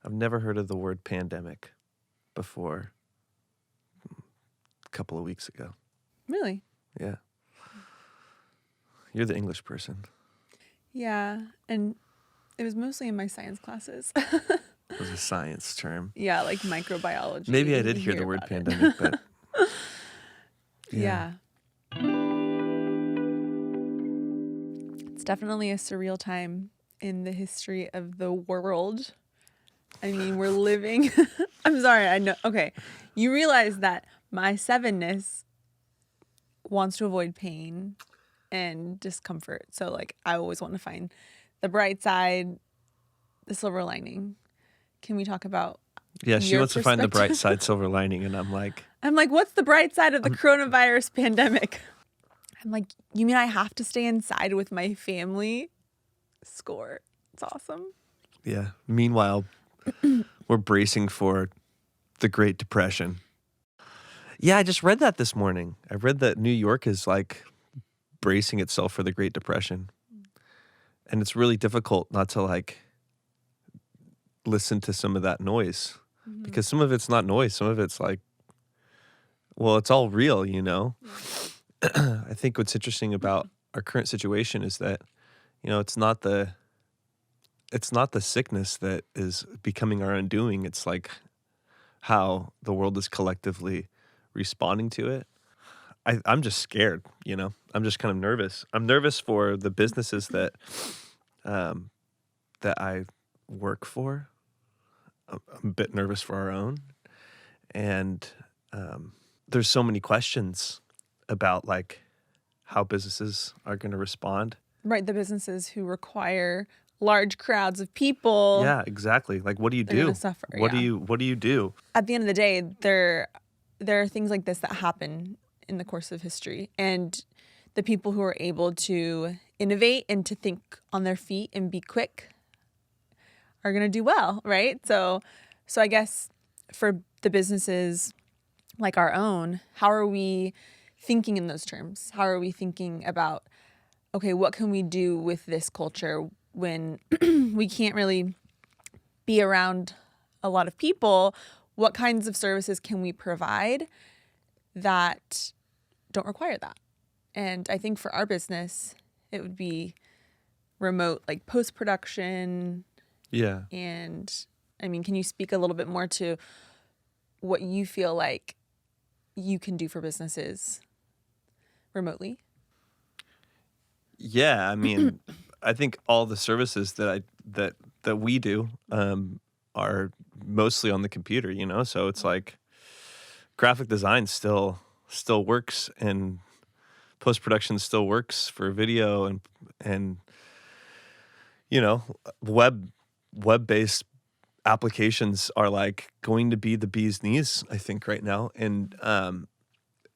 I've never heard of the word pandemic before a couple of weeks ago. Really? Yeah. You're the English person. Yeah. And it was mostly in my science classes. It was a science term. Yeah, like microbiology. Maybe I You did hear the word about pandemic, but yeah. It's definitely a surreal time in the history of the world. I mean, we're living. I'm sorry. I know. Okay. You realize that my 7-ness wants to avoid pain and discomfort. So, like, I always want to find the bright side, the silver lining. Can we talk about yeah, she your wants to find the bright perspective? side, silver lining, and I'm like, what's the bright side of the coronavirus pandemic? I'm like, you mean I have to stay inside with my family? Score. It's awesome. yeah. Meanwhile, we're bracing for the Great Depression. Yeah, I just read that this morning. I read that New York is like bracing itself for the Great Depression. And it's really difficult not to like listen to some of that noise because some of it's not noise. Some of it's like, well, it's all real, you know? I think what's interesting about our current situation is that, you know, it's not the sickness that is becoming our undoing. It's like how the world is collectively responding to it. I'm just scared, you know? I'm just kind of nervous. I'm nervous for the businesses that I work for. I'm a bit nervous for our own. And there's so many questions about like how businesses are going to respond. Right, the businesses who require large crowds of people. Yeah, exactly. Like, what do you They're do? gonna suffer, What yeah. do you do? At the end of the day, there are things like this that happen in the course of history, and the people who are able to innovate and to think on their feet and be quick are going to do well, right? So I guess for the businesses like our own, how are we thinking in those terms? How are we thinking about, okay, what can we do with this culture when we can't really be around a lot of people? What kinds of services can we provide that don't require that? And I think for our business, it would be remote, like post-production. Yeah. And I mean, can you speak a little bit more to what you feel like you can do for businesses remotely? Yeah, I mean, I think all the services that we do are mostly on the computer, you know? So it's like graphic design still works, and post-production still works for video, and you know, web-based applications are like going to be the bee's knees, I think, right now. And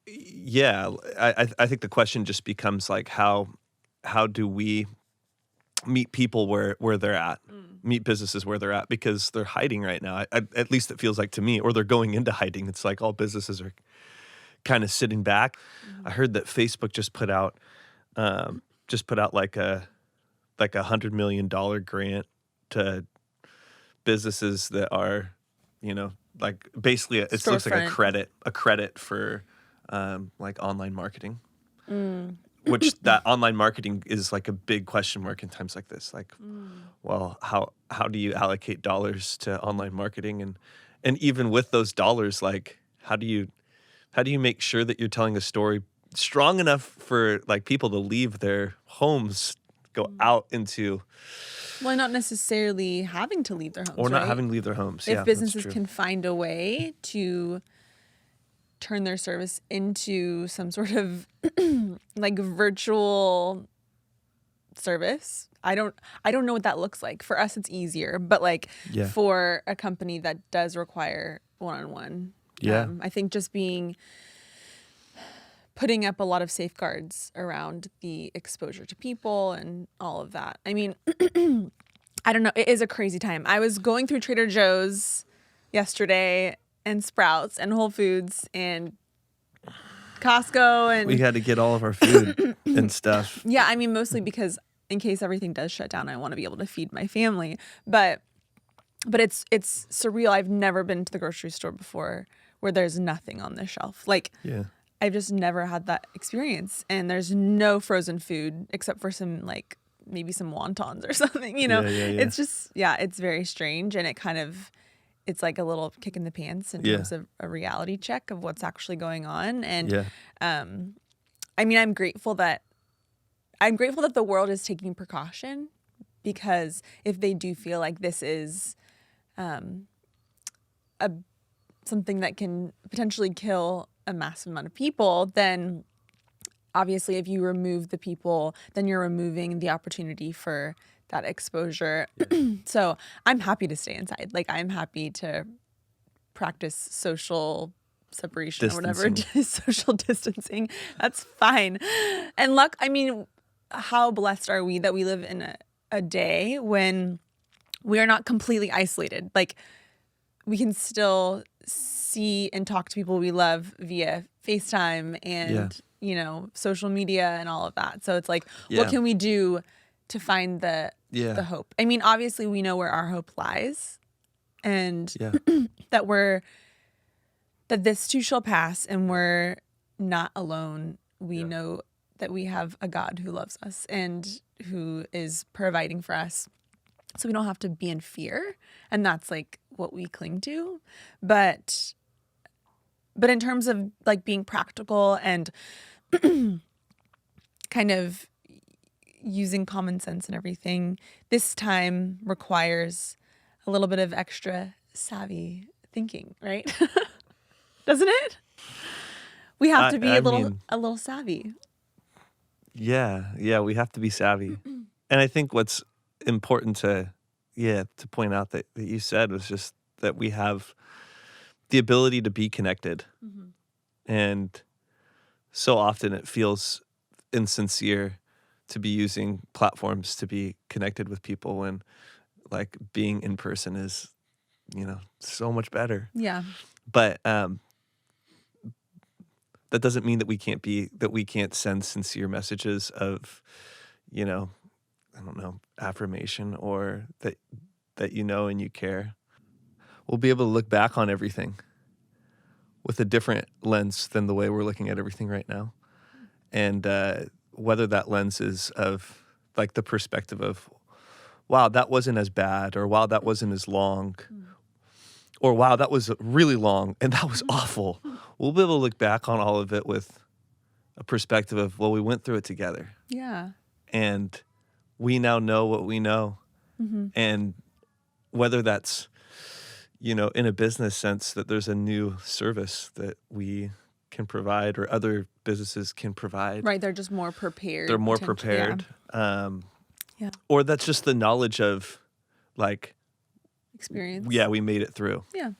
yeah, I think the question just becomes like how do we meet people where they're at, meet businesses where they're at, because they're hiding right now. At least it feels like to me, or they're going into hiding. It's like all businesses are kind of sitting back. I heard that Facebook just put out like a $100 million grant to businesses that are, you know, like basically it looks like a credit for like online marketing. Which that online marketing is like a big question mark in times like this. Like, well, how do you allocate dollars to online marketing, and even with those dollars, like how do you make sure that you're telling a story strong enough for like people to leave their homes, go out into, well, not necessarily having to leave their homes, or not right? having to leave their homes. If Yeah, businesses that's true. can find a way to turn their service into some sort of like virtual service. I don't know what that looks like. For us, it's easier, but like for a company that does require one-on-one, I think just putting up a lot of safeguards around the exposure to people and all of that. I mean, I don't know. It is a crazy time. I was going through Trader Joe's yesterday and Sprouts and Whole Foods and Costco, and we had to get all of our food and stuff. Yeah, I mean, mostly because in case everything does shut down, I want to be able to feed my family. But But it's surreal. I've never been to the grocery store before where there's nothing on the shelf. Like, Yeah. I've just never had that experience. And there's no frozen food except for some, like, maybe some wontons or something, you know? Yeah. It's just, it's very strange. And it's like a little kick in the pants in terms of a reality check of what's actually going on. And I mean, I'm grateful that the world is taking precaution, because if they do feel like this is something that can potentially kill a massive amount of people, then obviously if you remove the people, then you're removing the opportunity for that exposure. So I'm happy to stay inside. Like, I'm happy to practice social separation or whatever, social distancing. That's fine. And I mean, how blessed are we that we live in a day when we are not completely isolated. Like, we can still see and talk to people we love via FaceTime and, social media and all of that. So it's like, what can we do to find the hope? I mean, obviously we know where our hope lies, and that this too shall pass, and we're not alone. We know that we have a God who loves us and who is providing for us. So we don't have to be in fear. And that's like what we cling to. But in terms of like being practical and kind of using common sense and everything, this time requires a little bit of extra savvy thinking, right? Doesn't it? We have to be a little savvy. Yeah, we have to be savvy. And I think what's important to point out that you said was just that we have the ability to be connected. And so often it feels insincere to be using platforms to be connected with people when, like, being in person is, so much better. Yeah. But that doesn't mean that we can't send sincere messages of, I don't know, affirmation, or that and you care. We'll be able to look back on everything with a different lens than the way we're looking at everything right now. And whether that lens is of like the perspective of, wow, that wasn't as bad, or wow, that wasn't as long, or wow, that was really long and that was awful. We'll be able to look back on all of it with a perspective of, well, we went through it together. Yeah. And we now know what we know. And whether that's, in a business sense, that there's a new service that we can provide or other businesses can provide. Right. They're just more prepared. They're more prepared. Yeah. Or that's just the knowledge of, like, experience. Yeah, we made it through. Yeah.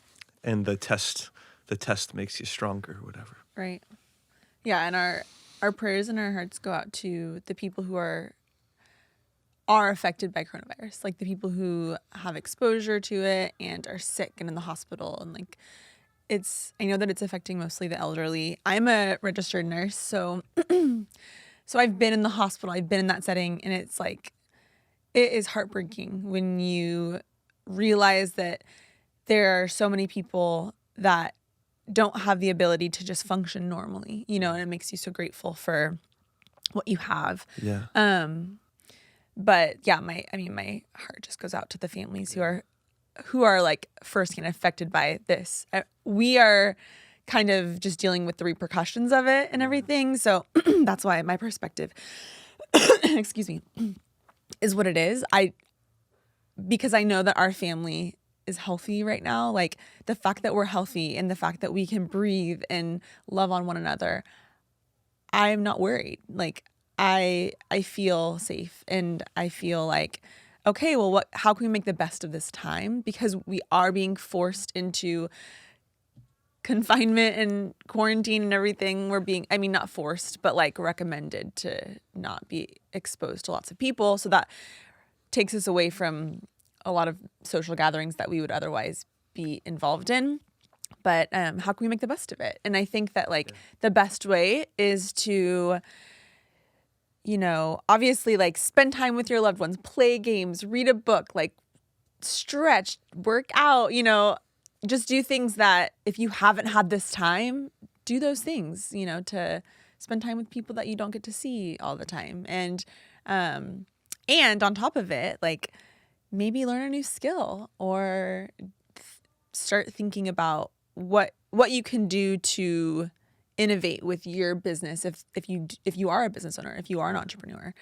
And the test makes you stronger or whatever. Right. Yeah. And our prayers and our hearts go out to the people who are affected by coronavirus, like the people who have exposure to it and are sick and in the hospital. And like, I know that it's affecting mostly the elderly. I'm a registered nurse, so I've been in the hospital, I've been in that setting, and it's like, it is heartbreaking when you realize that there are so many people that don't have the ability to just function normally, and it makes you so grateful for what you have. Yeah. But yeah, my heart just goes out to the families who are like firsthand affected by this. We are kind of just dealing with the repercussions of it and everything. So that's why my perspective, excuse me, is what it is. Because I know that our family is healthy right now. Like, the fact that we're healthy and the fact that we can breathe and love on one another, I am not worried. Like, I feel safe, and I feel like, okay, well, how can we make the best of this time? Because we are being forced into confinement and quarantine and everything. We're being, not forced, but like recommended to not be exposed to lots of people. So that takes us away from a lot of social gatherings that we would otherwise be involved in. But how can we make the best of it? And I think that the best way is to, obviously, like, spend time with your loved ones, play games, read a book, like, stretch, work out, just do things that if you haven't had this time, do those things, to spend time with people that you don't get to see all the time. And on top of it, like maybe learn a new skill or start thinking about what you can do to innovate with your business if you are a business owner, if you are an entrepreneur.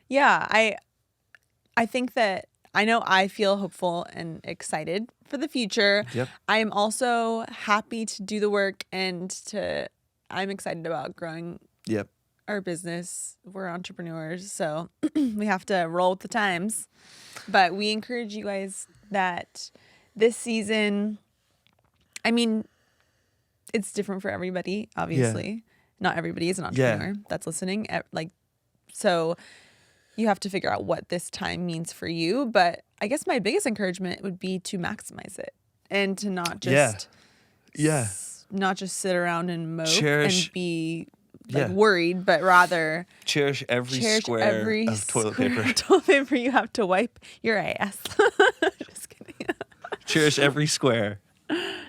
Yeah, I think that I know I feel hopeful and excited for the future. Yep. I am also happy to do the work and I'm excited about growing Yep. our business. We're entrepreneurs, so we have to roll with the times. But we encourage you guys that this season, I mean, it's different for everybody, obviously. Yeah. Not everybody is an entrepreneur that's listening. So you have to figure out what this time means for you. But I guess my biggest encouragement would be to maximize it and to not just not just sit around and mope and be worried, but rather cherish every square of toilet paper. Toilet paper you have to wipe your ass. Just kidding. Cherish every square.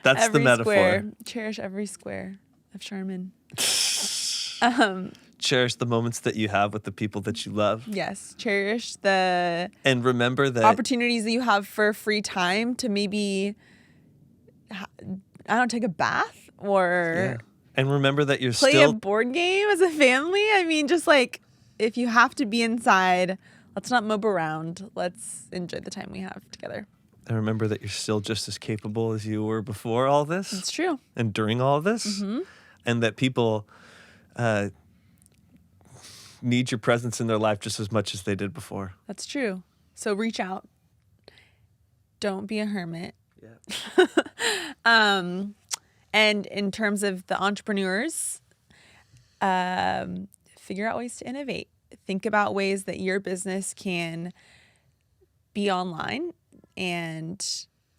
That's every the metaphor. Square. Cherish every square of Charmin. Cherish the moments that you have with the people that you love. Yes. Cherish the and remember that opportunities that you have for free time to maybe take a bath or and remember that you're play still a board game as a family. I mean, just like if you have to be inside, let's not mope around. Let's enjoy the time we have together. And remember that you're still just as capable as you were before all this. It's true. And during all of this. Mm-hmm. And that people need your presence in their life just as much as they did before. That's true. So reach out. Don't be a hermit. Yeah. And in terms of the entrepreneurs, figure out ways to innovate. Think about ways that your business can be online. And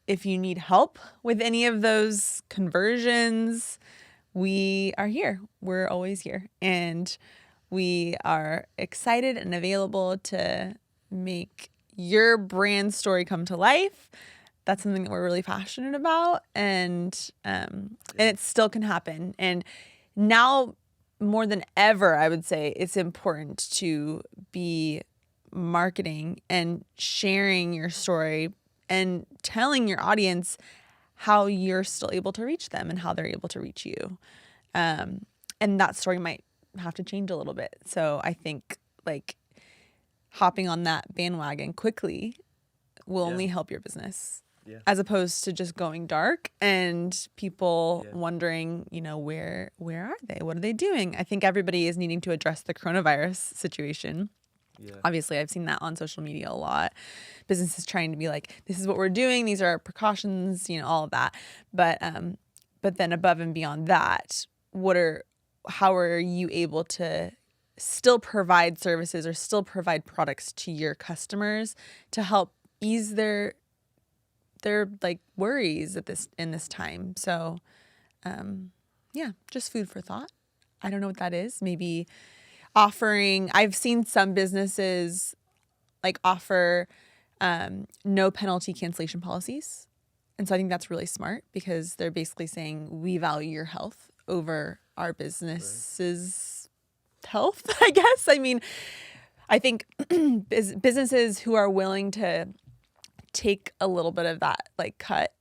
if you need help with any of those conversions, we are here. We're always here. And we are excited and available to make your brand story come to life. That's something that we're really passionate about. And it still can happen. And now more than ever, I would say it's important to be marketing and sharing your story and telling your audience how you're still able to reach them and how they're able to reach you. And that story might have to change a little bit. So I think like hopping on that bandwagon quickly will only help your business as opposed to just going dark and people wondering, where are they? What are they doing? I think everybody is needing to address the coronavirus situation. Yeah. Obviously, I've seen that on social media a lot. Businesses trying to be like, this is what we're doing. These are our precautions, all of that. But then above and beyond that, how are you able to still provide services or still provide products to your customers to help ease their like worries in this time? So, just food for thought. I don't know what that is. Maybe I've seen some businesses like offer no penalty cancellation policies. And so I think that's really smart because they're basically saying we value your health over our business's health, I guess. I mean, I think businesses who are willing to take a little bit of that like cut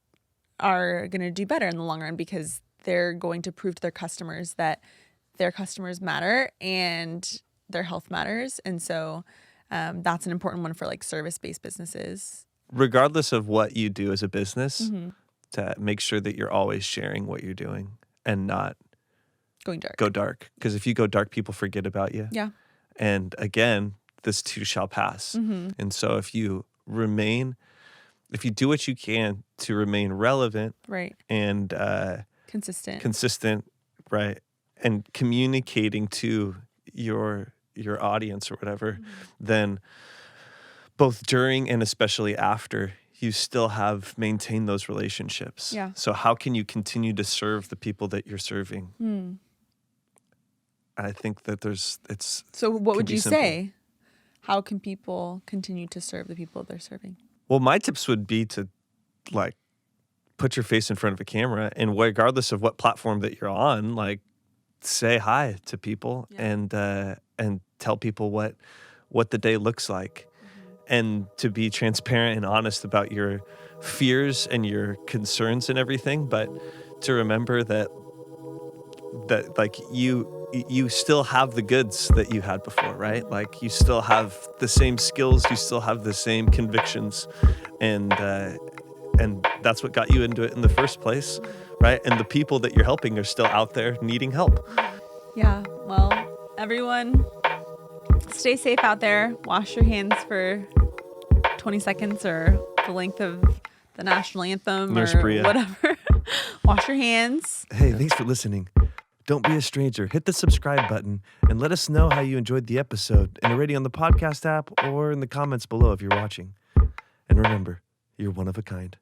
are going to do better in the long run because they're going to prove to their customers that their customers matter and their health matters. And so that's an important one for like service-based businesses. Regardless of what you do as a business, to make sure that you're always sharing what you're doing and not go dark. Because if you go dark, people forget about you. Yeah. And again, this too shall pass. Mm-hmm. And so if you do what you can to remain relevant, right, and consistent, right, and communicating to your audience or whatever, then both during and especially after, you still have maintained those relationships. Yeah. So how can you continue to serve the people that you're serving? I think that So what would you say? How can people continue to serve the people they're serving? Well, my tips would be to like put your face in front of a camera, and regardless of what platform that you're on, like say hi to people and tell people what the day looks like, and to be transparent and honest about your fears and your concerns and everything, but to remember that like you still have the goods that you had before, right? Like you still have the same skills, you still have the same convictions, and that's what got you into it in the first place, right? And the people that you're helping are still out there needing help. Yeah. Well, everyone, stay safe out there. Wash your hands for 20 seconds or the length of the national anthem Nurse or Breia. whatever. Wash your hands. Hey, thanks for listening. Don't be a stranger. Hit the subscribe button and let us know how you enjoyed the episode in a rating on the podcast app or in the comments below if you're watching. And remember, you're one of a kind.